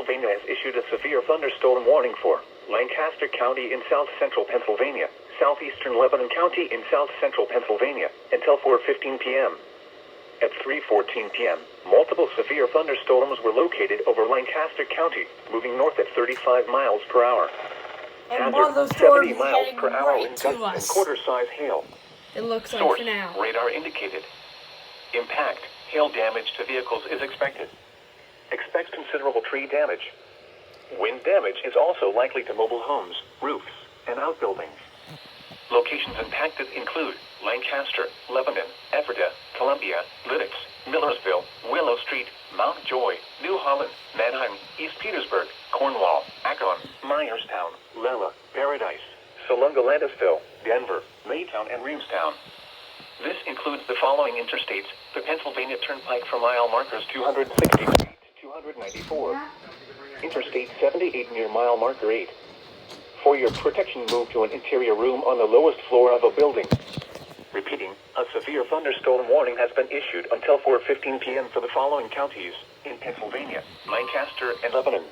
Pennsylvania has issued a severe thunderstorm warning for Lancaster County in south-central Pennsylvania, southeastern Lebanon County in south-central Pennsylvania, until 4:15 p.m. At 3:14 p.m., multiple severe thunderstorms were located over Lancaster County, moving north at 35 miles per hour. And one of those 70 storms miles heading per hour right in to gusts and us. quarter-size hail. It looks like Source, for now. radar indicated. Impact, hail damage to vehicles is expected. Expects considerable tree damage. Wind damage is also likely to mobile homes, roofs, and outbuildings. Locations impacted include Lancaster, Lebanon, Ephrata, Columbia, Lititz, Millersville, Willow Street, Mount Joy, New Holland, Manheim, East Petersburg, Cornwall, Akron, Myerstown, Lella, Paradise, Salunga, Landisville, Denver, Maytown, and Reamstown. This includes the following interstates: the Pennsylvania Turnpike for mile markers 260 to 294. Interstate 78 near mile marker 8. For your protection, move to an interior room on the lowest floor of a building. Repeating, a severe thunderstorm warning has been issued until 4:15 p.m. for the following counties in Pennsylvania: Lancaster and Lebanon.